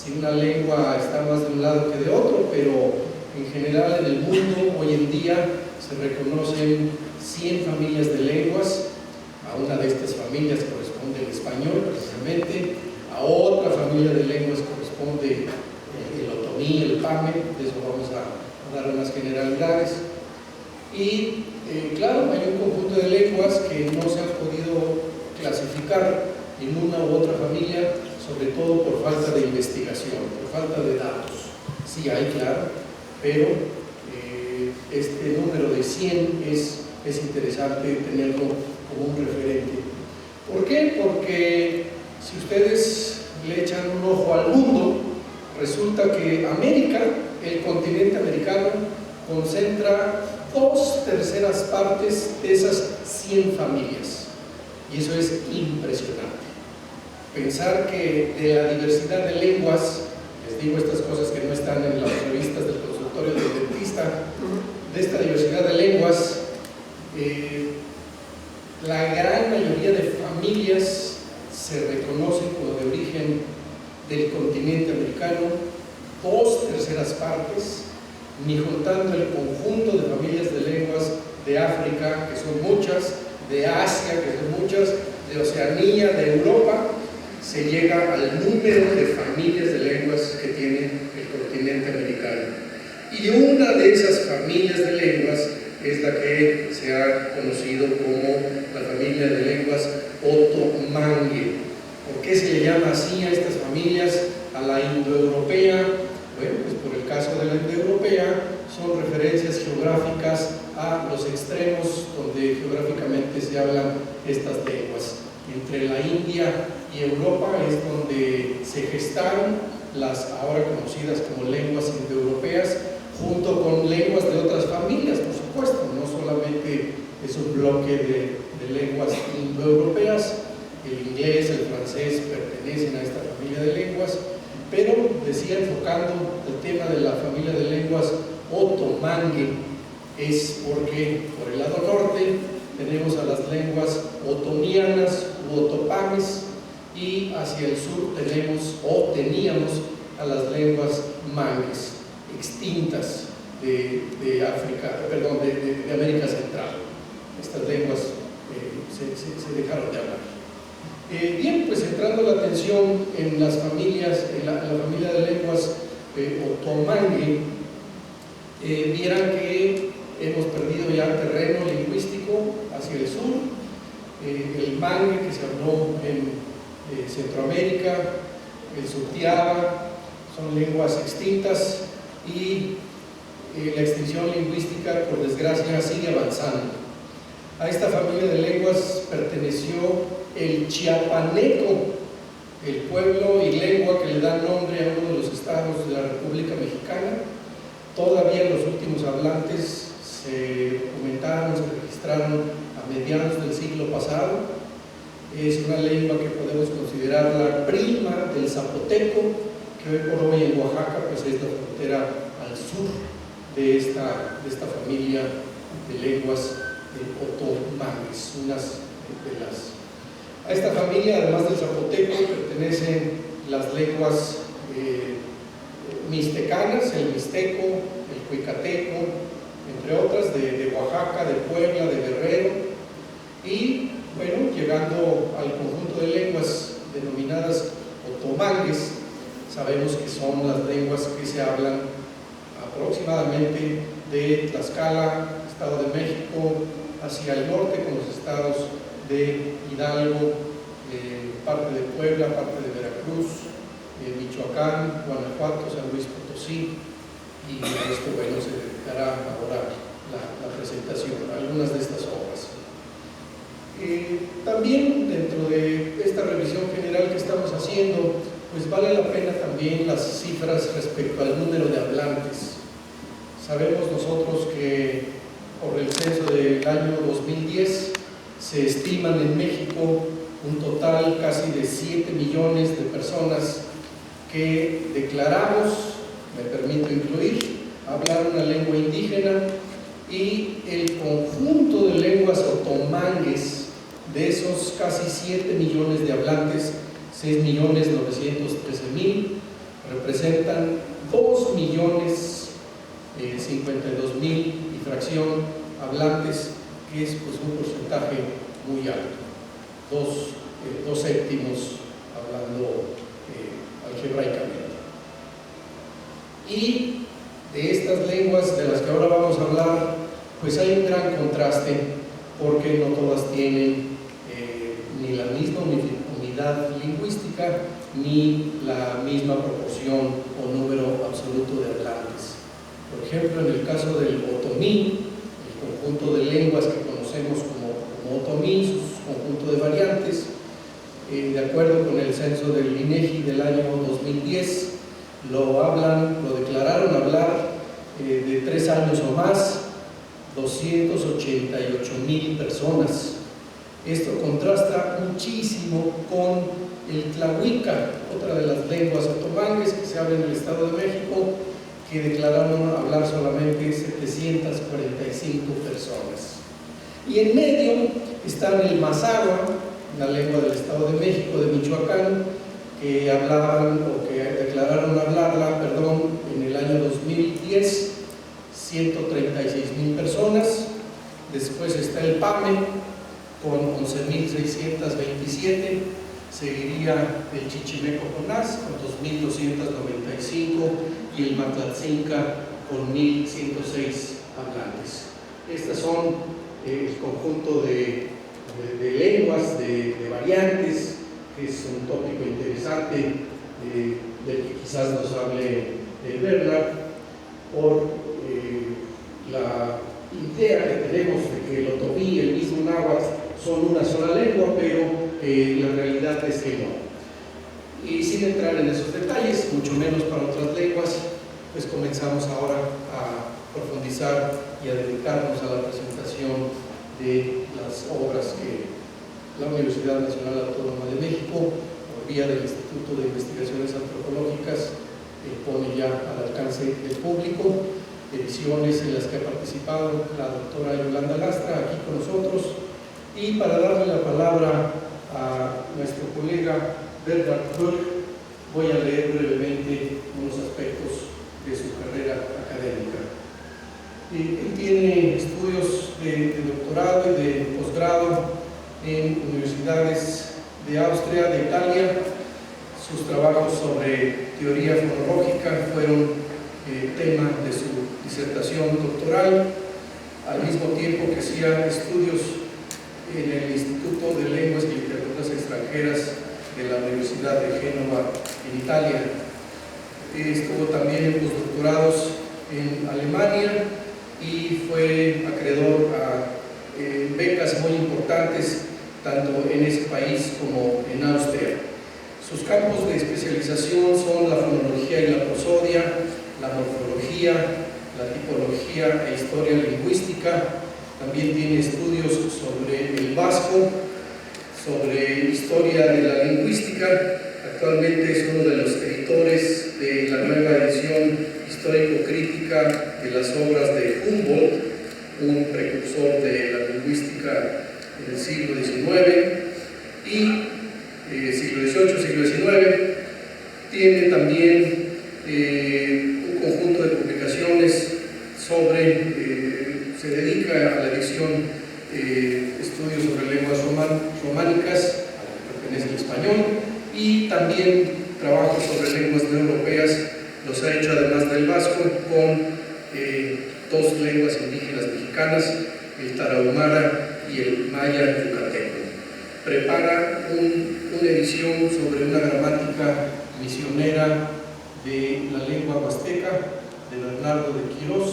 si una lengua está más de un lado que de otro, pero en general en el mundo hoy en día se reconocen 100 familias de lenguas. A una de estas familias corresponde el español, precisamente. A otra familia de lenguas corresponde el otomí, el pame. De eso vamos a dar unas generalidades. Y claro, hay un conjunto de lenguas que no se han podido clasificar en una u otra familia, sobre todo por falta de investigación, por falta de datos. Sí hay, claro, pero este número de 100 es interesante tenerlo como un referente. ¿Por qué? Porque si ustedes le echan un ojo al mundo, resulta que América, el continente americano, concentra 2/3 partes de esas 100 familias. Y eso es impresionante. Pensar que de la diversidad de lenguas, les digo estas cosas que no están en las revistas del consultorio del dentista, de esta diversidad de lenguas, la gran mayoría de familias se reconocen como de origen del continente americano, 2/3 partes, ni juntando el conjunto de familias de lenguas de África, que son muchas, de Asia, que son muchas, de Oceanía, de Europa, se llega al número de familias de lenguas que tiene el continente americano. Y una de esas familias de lenguas es la que se ha conocido como la familia de lenguas otomangue. ¿Por qué se le llama así a estas familias? A la indoeuropea. Bueno, pues por el caso de la indoeuropea son referencias geográficas a los extremos donde geográficamente se hablan estas lenguas. Entre la India y Europa es donde se gestaron las ahora conocidas como lenguas indoeuropeas, junto con lenguas de otras familias, por supuesto. No solamente es un bloque de lenguas indoeuropeas, el inglés, el francés pertenecen a esta familia de lenguas, pero decía, enfocando el tema de la familia de lenguas otomangue, es porque por el lado norte tenemos a las lenguas otonianas u otopames, y hacia el sur tenemos o teníamos a las lenguas mangues, extintas de África, perdón, de América Central. Estas lenguas se dejaron de hablar. Bien, pues centrando la atención en las familias, en la familia de lenguas otomangue, vieran que hemos perdido ya terreno lingüístico hacia el sur. El mangue, que se habló en Centroamérica, el sutiaba, son lenguas extintas, y la extinción lingüística, por desgracia, sigue avanzando. A esta familia de lenguas perteneció el chiapaneco, el pueblo y lengua que le da nombre a uno de los estados de la República Mexicana. Todavía los últimos hablantes se documentaron, se registraron a mediados del siglo pasado. Es una lengua que podemos considerar la prima del zapoteco, que hoy por hoy en Oaxaca pues es la frontera al sur de esta familia de lenguas otomangues, A esta familia, además del zapoteco, pertenecen las lenguas mixtecanas, el mixteco, el cuicateco, entre otras, de Oaxaca, de Puebla, de Guerrero. Y bueno, llegando al conjunto de lenguas denominadas otomangues, sabemos que son las lenguas que se hablan aproximadamente de Tlaxcala, Estado de México, hacia el norte con los estados de Hidalgo, parte de Puebla, parte de Veracruz, Michoacán, Guanajuato, San Luis Potosí, y esto, bueno, se dedicará ahora la presentación, algunas de estas obras. También dentro de esta revisión general que estamos haciendo, pues vale la pena también las cifras respecto al número de hablantes. Sabemos nosotros que por el censo del año 2010 se estiman en México un total casi de 7 millones de personas que declaramos, me permito incluir, hablar una lengua indígena, y el conjunto de lenguas otomangues, de esos casi 7 millones de hablantes, 6.913.000 representan 2.052.000 y fracción hablantes, que es pues un porcentaje muy alto, dos séptimos hablando algebraicamente. Y de estas lenguas de las que ahora vamos a hablar, pues hay un gran contraste, porque no todas tienen ni la misma unidad lingüística ni la misma proporción o número absoluto de hablantes. Por ejemplo, en el caso del otomí, el conjunto de lenguas que conocemos como otomí, su conjunto de variantes, de acuerdo con el censo del INEGI del año 2010, lo declararon hablar de 3 años o más 288.000 personas. Esto contrasta muchísimo con el tlahuica, otra de las lenguas otomangues que se habla en el Estado de México, que declararon hablar solamente 745 personas. Y en medio están el mazahua, una lengua del Estado de México, de Michoacán, que declararon hablarla, en el año 2010, 136.000 personas. Después está el pame, con 11.627, seguiría el chichimeco jonás, con 2.295, y el matlatzinca, con 1.106 hablantes. Estas son el conjunto de lenguas, de variantes, que es un tópico interesante del que quizás nos hable Bernard, por la idea que tenemos de que el otomí y el mismo náhuatl son una sola lengua, pero la realidad es que no. Y sin entrar en esos detalles, mucho menos para otras lenguas, pues comenzamos ahora a profundizar y a dedicarnos a la presentación de las obras que la Universidad Nacional Autónoma de México, por vía del Instituto de Investigaciones Antropológicas, pone ya al alcance del público, ediciones en las que ha participado la doctora Yolanda Lastra aquí con nosotros. Y para darle la palabra a nuestro colega Bernard Burg, voy a leer brevemente unos aspectos de su carrera académica. Él tiene estudios de doctorado y de posgrado en universidades de Austria, de Italia. Sus trabajos sobre teoría fonológica fueron tema de su disertación doctoral, al mismo tiempo que hacía estudios en el Instituto de Lenguas y Literaturas Extranjeras de la Universidad de Génova, en Italia. Estuvo también en postdoctorados en Alemania y fue acreedor a becas muy importantes tanto en ese país como en Austria. Sus campos de especialización son la fonología y la prosodia, la morfología, la tipología e historia lingüística. También tiene estudios sobre el vasco, sobre historia de la lingüística. Actualmente es uno de los editores de la nueva edición histórico-crítica de las obras de Humboldt, un precursor de la lingüística del siglo XIX y siglo XVIII, siglo XIX. Tiene también un conjunto de publicaciones se dedica a la edición estudios sobre lenguas románicas, a la que pertenece el español, y también trabajos sobre lenguas no europeas, los ha hecho además del vasco con 2 lenguas indígenas mexicanas, el tarahumara y el maya yucateco. Prepara una edición sobre una gramática misionera de la lengua huasteca de Bernardo de Quirós,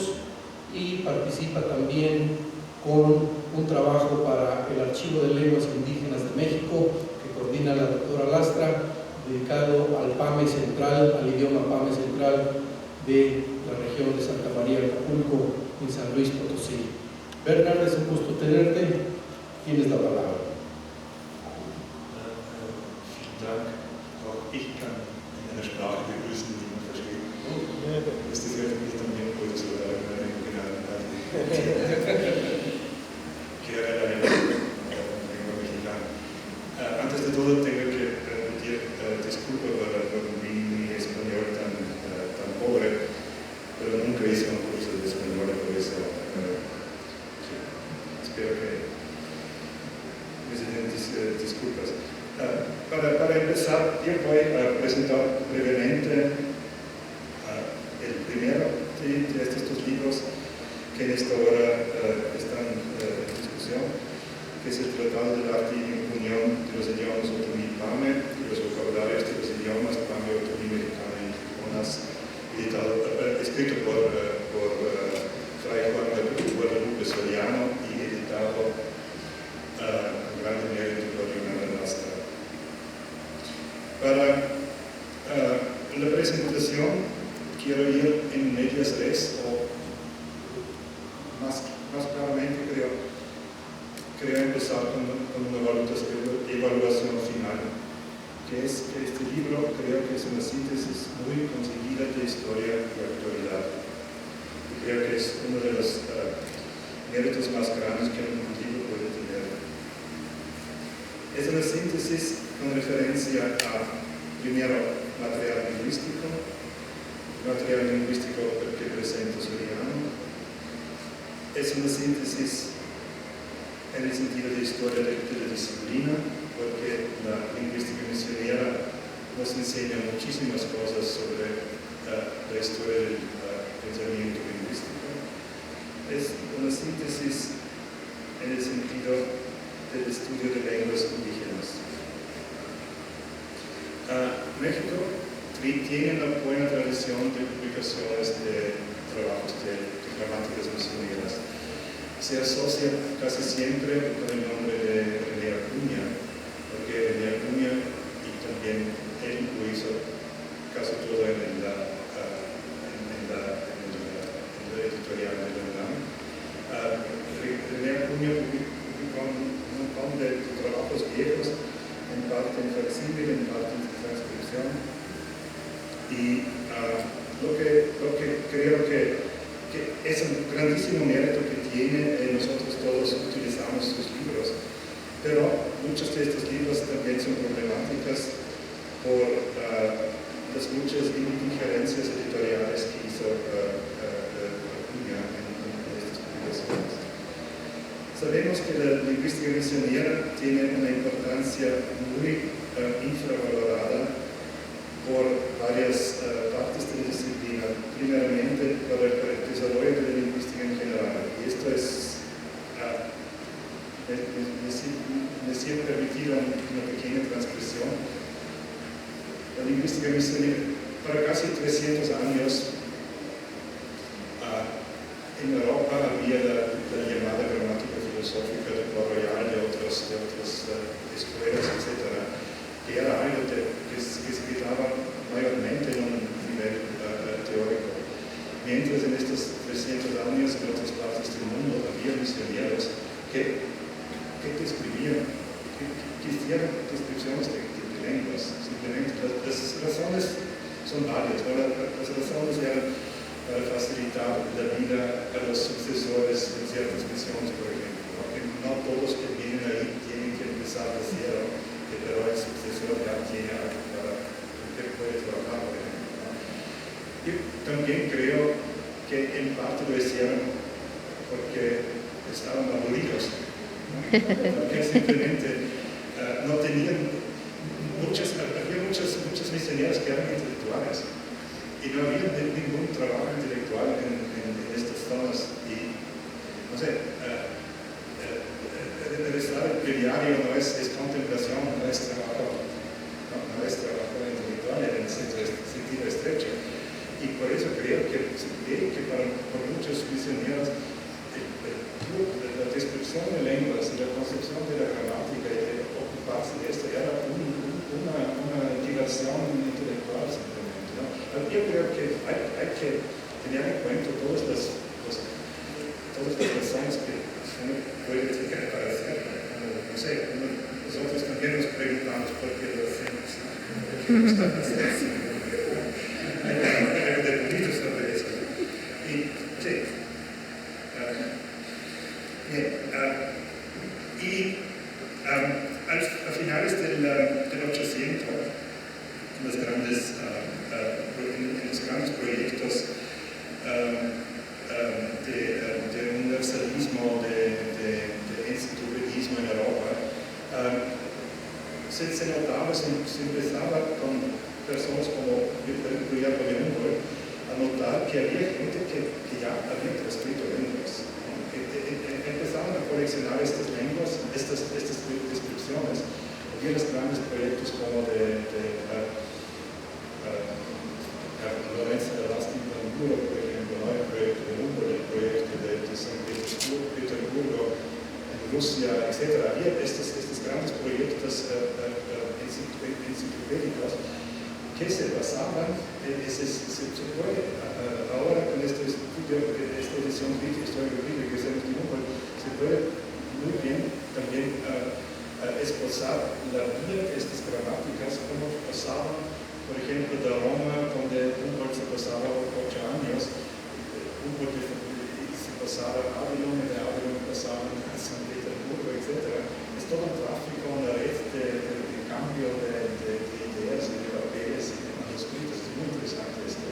y participa también con un trabajo para el Archivo de Lenguas Indígenas de México que coordina la doctora Lastra, dedicado al PAME central, al idioma PAME central de la región de Santa María Acapulco, en San Luis Potosí. Bernard, es un gusto tenerte. Tienes la palabra. Vielen Dank. Auch ich kann in einer Sprache begrüßen, die man versteht. Este für mich también puede saludar a una que era la lengua mexicana. Antes de todo tengo que pedir disculpas por mi español tan creo que disculpas. Para empezar, yo voy a presentar brevemente el primero de estos dos libros que en esta hora están en discusión, que es el Tratado del Arte y Unión de los Idiomas Otomí Pame y los vocabularios de los idiomas Pame, Otomí, Mexicano y Chiconas, escrito por Fray Juan Guadalupe Soriano y editado con gran mérito por Leonardo Lastra. Para la presentación quiero ir en medias res, o más claramente creo empezar con una evaluación final, que es que este libro creo que es una síntesis muy conseguida de historia y actualidad. Y creo que es uno de los méritos más grandes que un libro puede tener. Es una síntesis con referencia a, primero, material lingüístico que presenta Soriano. Es una síntesis en el sentido de historia de la disciplina, porque la lingüística misionera nos enseña muchísimas cosas sobre la historia del pensamiento lingüístico. Es una síntesis en el sentido del estudio de lenguas indígenas. México tiene una buena tradición de publicaciones de trabajos de gramáticas misioneras. Se asocia casi siempre con el nombre de René Acuña, porque René Acuña, y también él lo hizo casi todo en la editorial de la UNAM. René Acuña publicó un montón de trabajos viejos, en parte en facsímil, en parte en transcripción, y lo que creo que es un grandísimo mérito que tiene, nosotros todos utilizamos sus libros, pero muchos de estos libros también son problemáticas por las muchas injerencias editoriales que hizo Acuña en estas publicaciones. Sabemos que la lingüística misionera tiene una importancia muy infravalorada por varias partes de la disciplina, primeramente para el desarrollo de la lingüística en general. Y esto es, me siento permitido una pequeña transgresión. La lingüística misionera, para casi 300 años, en Europa había la llamada gramática filosófica de Port Royal, de otras escuelas, etc., que era algo que se quedaba mayormente en un nivel teórico. Mientras en estos 300 años en otras partes del mundo había misioneros que describían, que hicieron descripciones de lenguas. Simplemente las razones son varias. Las razones eran para facilitar la vida a los sucesores en ciertas misiones, por ejemplo. Porque no todos que vienen ahí tienen que empezar de cero, pero el sucesor ya tiene algo para que puede trabajar, por ejemplo. Yo también creo que en parte lo hicieron porque estaban aburridos, porque simplemente no tenían había muchos misioneros que eran intelectuales y no había ningún trabajo intelectual en estas zonas. Y no sé, el diario no es contemplación, no es trabajo intelectual en el sentido estrecho. Y por eso creo que se ve que para muchos misioneros la descripción de lenguas y la concepción de la gramática y de ocuparse de esto era una diversión intelectual simplemente, ¿no? Yo creo que hay que tener en cuenta todas las razones que uno puede tener para hacerlo. No sé, nosotros también nos preguntamos por qué lo hacemos, ¿no? Hay algo de bonito sobre eso. Y sí. A finales del 800, en los grandes proyectos de universalismo, de se notaba, se empezaba con personas como Guillermo de Humboldt a notar que había gente que ya había transcrito lenguas, ¿no? Que empezaban a coleccionar estas lenguas, estas descripciones. Había los grandes proyectos como de Lorenzo de Lastin-Bamburo, por ejemplo, ¿no? El proyecto de Humboldt, el proyecto de San Petersburgo, en Rusia, etc. Había estos grandes proyectos enciclopédicos que se basaban, se puede, ahora con este estudio, esta edición histórica bíblica que hacemos de Humboldt, se puede muy bien también esbozar la vía de estas gramáticas, como pasaban, por ejemplo, de Roma, donde Humboldt se pasaba 8 años, Humboldt se pasaba a Avilón, de Avilón pasaba a San Petersburgo, etc. Es todo un tráfico, una red de cambio de ideas y de papeles y de manuscritos. Es muy interesante esto.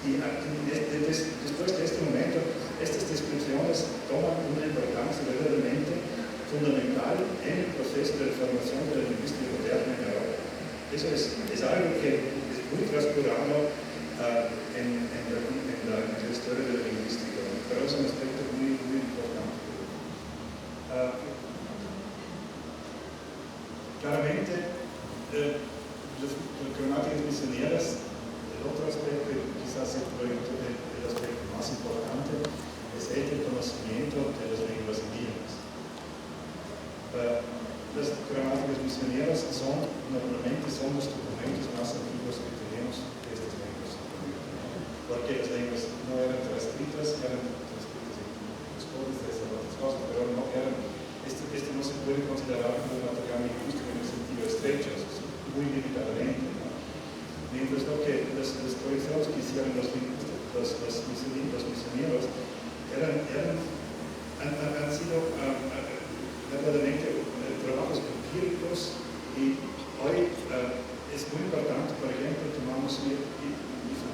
Y después de este momento, estas descripciones toman una importancia verdaderamente fundamental en el proceso de formación de la lingüística moderna en Europa. Eso es algo que es muy transcurado en la historia de la lingüística, pero es un aspecto muy, muy importante. Claramente, las gramáticas misioneras, el otro aspecto que quizás es el aspecto más importante, es el conocimiento de las lenguas indígenas. Las gramáticas misioneras normalmente son los documentos más antiguos que tenemos de estas lenguas, porque las lenguas no eran transcritas, eran transcritas en los códices o otras cosas, pero no eran, esto no se puede considerar como un material lingüístico en el sentido estrecho, es muy limitadamente, ¿no? Mientras que las colecciones que hicieron los misioneros han sido verdaderamente trabajos empíricos, y hoy es muy importante, por ejemplo, tomamos un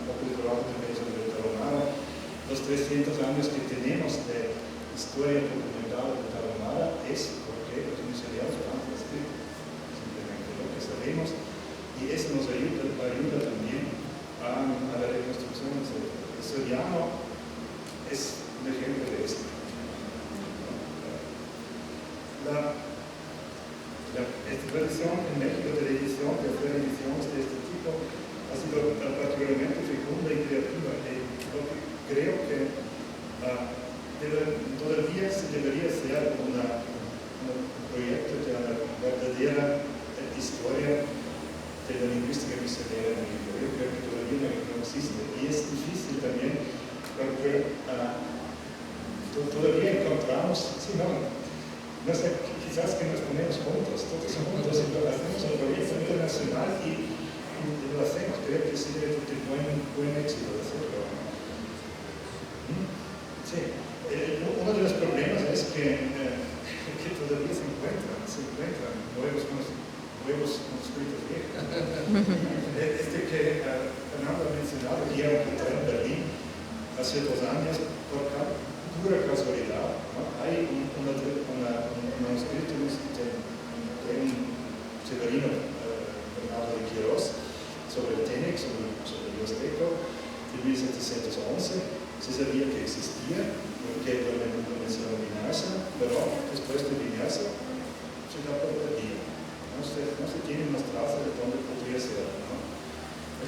poco de trabajo de Mesa de Tarahumara, los 300 años que tenemos de historia documentada de Tarahumara es porque los misioneros han transcrito simplemente lo que sabemos, y eso nos ayuda también a la reconstrucción, etc. El soriano es un ejemplo de esto. La tradición en México de edición, de hacer ediciones de este tipo, ha sido particularmente fecunda y creativa. Creo que todavía se debería hacer un proyecto de una verdadera historia de la lingüística misionera en México. Yo creo que todavía no existe, y es difícil también porque todavía encontramos, no sé, quizás que nos ponemos juntos, todos juntos, y lo hacemos en proyecto internacional y lo hacemos. Creo que sí debe tener buen éxito de hacerlo. Sí, uno de los problemas es que todavía se encuentran nuevos manuscritos viejos. Que Fernando ha mencionado, que era en Berlín hace 2 años, por pura casualidad, ¿no? Hay un manuscrito de un severino Bernardo de Quirós sobre el Tenec, sobre el Huasteco, de 1711. Se sabía que existía, porque lo mencionó Viñasa, pero después de Viñasa se da por perdido. No se tiene más trazas de dónde podría ser, ¿no?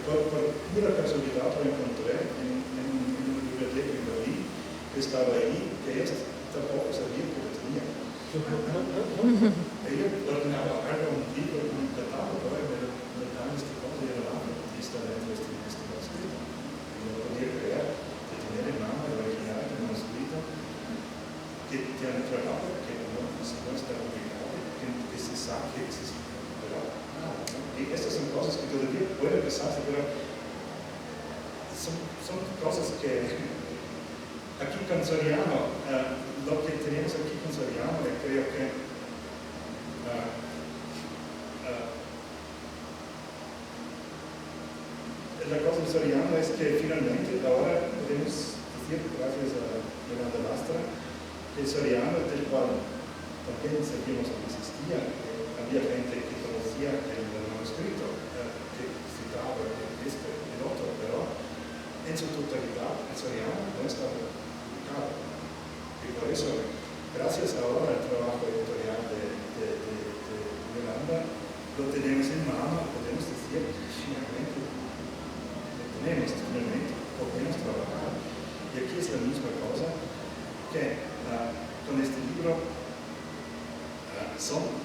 Por pura casualidad lo encontré en una biblioteca en Berlín, que estaba ahí, que ellos tampoco sabían que lo tenía. Ella ordenaba algo, un libro, un catálogo, me dan este cosa y era y está dentro de este manuscrito. Y no podía creer de tener en mano el original del manuscrito, que tiene un trabajo que no está publicado, que se sabe que existe. Y estas son cosas que todavía pueden pasarse, pero son cosas que aquí con Soriano, lo que tenemos aquí con Soriano, creo que la cosa de Soriano es que finalmente ahora podemos decir, gracias a Yolanda Lastra, que Soriano, del cual también sabíamos que existía, había gente que conocía conocía el manuscrito que citaba el otro, pero en su totalidad el Soriano no estaba publicado. Y por eso, gracias ahora al trabajo editorial de Yolanda, lo tenemos en mano, podemos decir, finalmente podemos trabajar. Y aquí es la misma cosa que con este libro son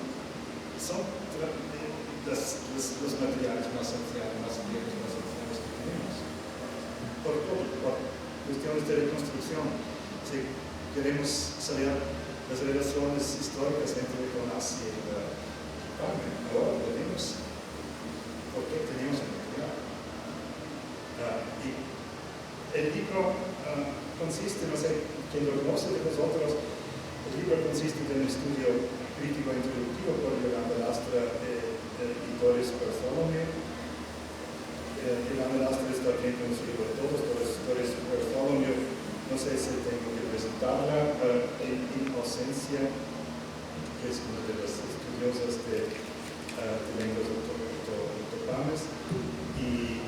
los materiales más ancianos, más viejos, más ancianos que tenemos. Por cuestiones de reconstrucción, si queremos saber las relaciones históricas entre Jonás y Carmen, ahora podemos, porque tenemos el material. Y el libro consiste, no sé quién lo conoce de vosotros, el libro consiste en un estudio crítico introductivo por Yolanda Lastra y Doris Bartholomew. Yolanda Lastra está bien conocido por todos, Doris Bartholomew, no sé si tengo que presentarla, en ausencia, que es una de las estudiosas de lenguas autopanes, y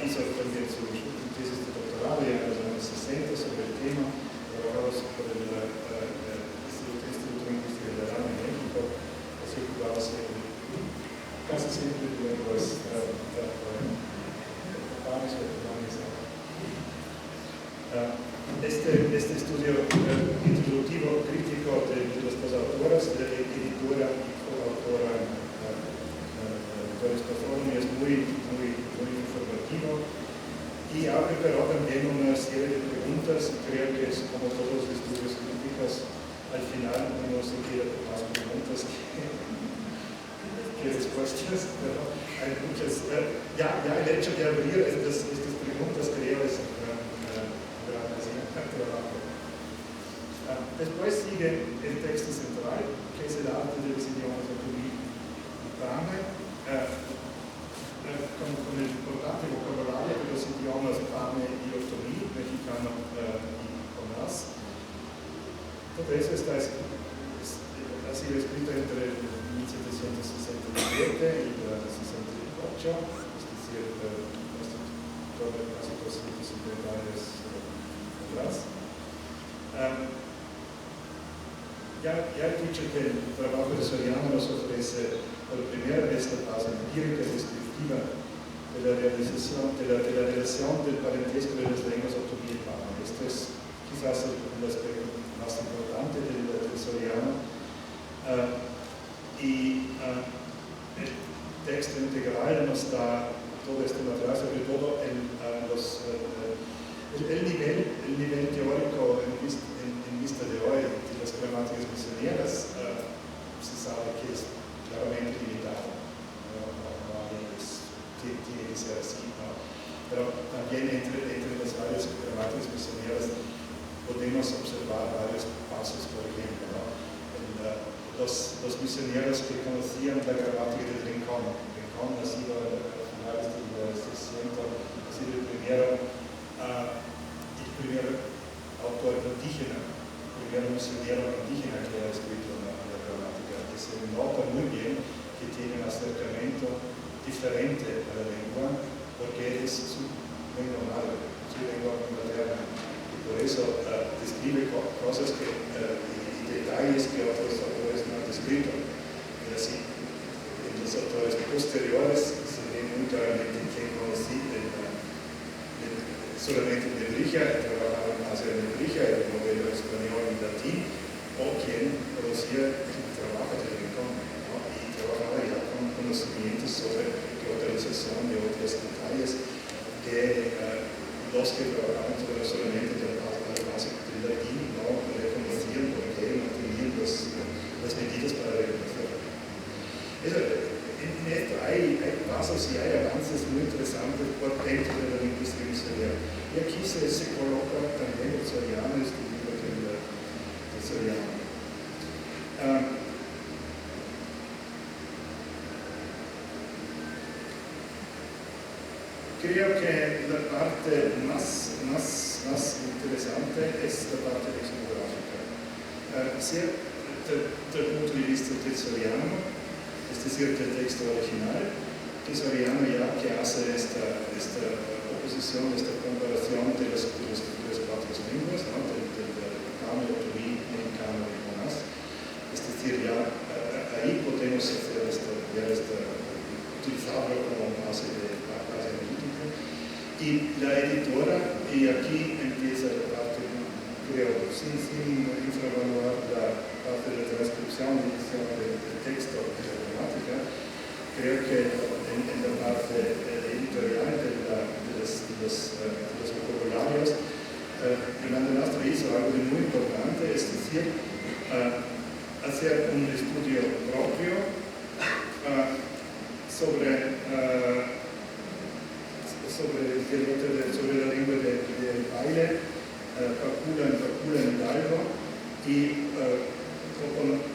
hizo también su tesis de doctorado en los años 60 sobre el tema, trabajaba sobre el Instituto Lingüístico de la RAN en México, así ocupaba casi siempre de lenguas autopanes o autopanes. Este estudio introductivo crítico de las dos autoras, de la editora y coautora Doris Bartholomew, es muy informativo y abre pero también una serie de preguntas. Creo que es como todos los estudios críticos, al final uno se queda con más preguntas que respuestas, pero hay muchas. Ya el hecho de abrir estas preguntas creo es un gran trabajo. Después sigue el texto central, que es el arte de los idiomas otomí y pame, con el importante vocabulario de los idiomas pame y otomí, mexicano y jonás. Todo eso ha sido escrito entre 1767 y 68, es decir, casi 250 años atrás. Ya he dicho que el trabajo de Soriano nos ofrece por primera vez la base empírica descriptiva de la relación del parentesco de las lenguas otomí y pame. Esto es quizás el aspecto más importante del Soriano. El texto integral nos da todo este material, sobre todo el nivel teórico en vista de hoy de las gramáticas misioneras se sabe que es claramente limitado. Tiene que ser así, ¿no? Pero también entre las varias gramáticas misioneras podemos observar varios pasos, por ejemplo, ¿no? Los misioneros que conocían la gramática de Rincón nacido a finales del 600, ha sido el primer autor indígena, el primer misionero indígena que ha escrito la gramática, que se nota muy bien que tiene un acercamiento diferente a la lengua, porque es su lengua madre, su lengua materna, y por eso describe cosas y detalles que otros autores no han descrito. Y así, en los autores posteriores se ve muy claramente que solamente en Nebrija, trabajaban más en Nebrija, el modelo español y latín, o quien conocía el trabajo de Rincón, ¿no? Y trabajaba ya con conocimientos sobre localización de otros detalles que los que trabajaban solamente de la base del latín no reconocían porque no tenían las medidas para reconocer. En esto hay pasos y hay avances muy interesantes por dentro de la lingüística misionera. Y aquí se coloca también el Soriano, este libro del Soriano. Creo que la parte más interesante es la parte lexicográfica. Desde el punto de vista del Soriano, es decir, del texto original, que Soriano ya que hace esta oposición, esta comparación de las cuatro lenguas, ¿no? del Cano, Turí, Mexicano y Jonás. Es decir, ya ahí podemos hacer utilizarlo como base analítica. Y la editora, y aquí empieza la parte, creo, sin infravalorar la parte de la transcripción y edición del texto de la gramática, creo que en la parte editorial de los vocabularios, Fernando Lastra hizo algo muy importante, es decir, hacer un estudio propio sobre la lengua del baile, Pacula en Hidalgo, y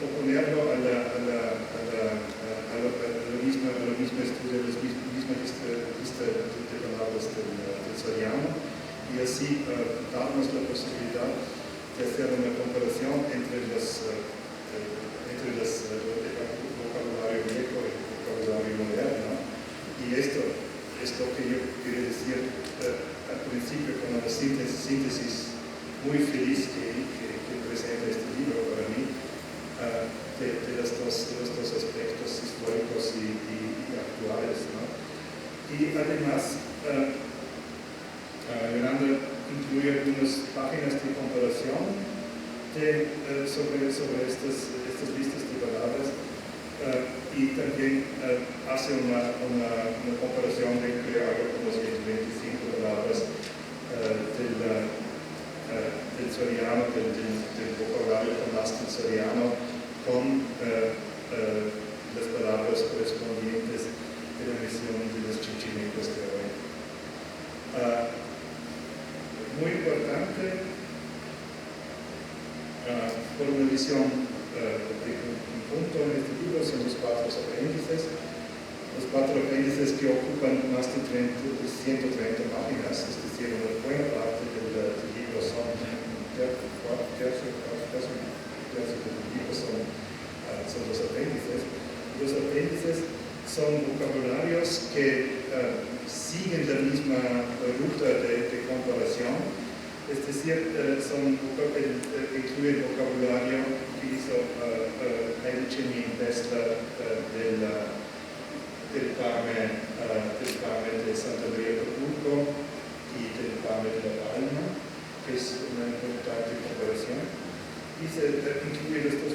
oponerlo a la misma estudio, a la misma lista de palabras del Soriano, y así darnos la posibilidad de hacer una comparación entre el vocabulario viejo y el vocabulario moderno. Y esto es lo que yo quería decir al principio con la síntesis muy feliz que presenta este libro para mí, de los dos aspectos históricos y actuales, ¿no? Y además, Leonardo incluye algunas páginas de comparación sobre estas listas de palabras, y también hace una comparación de, creo, algo como 125 palabras del Soriano, del vocabulario Jonás del Soriano, con las palabras correspondientes de la misión de los chichimecos de hoy. Muy importante, por una visión de un punto en este libro, son los cuatro apéndices. Los cuatro apéndices que ocupan más de 130 páginas, es decir, una buena parte del libro son los apéndices. Los apéndices son vocabularios que siguen la misma ruta de comparación, es decir, incluyen vocabulario que hizo Elchini Vesla del Carmen de Santa María de Acapulco y del Carmen de la Palma, que es una importante comparación. Y se incluye los dos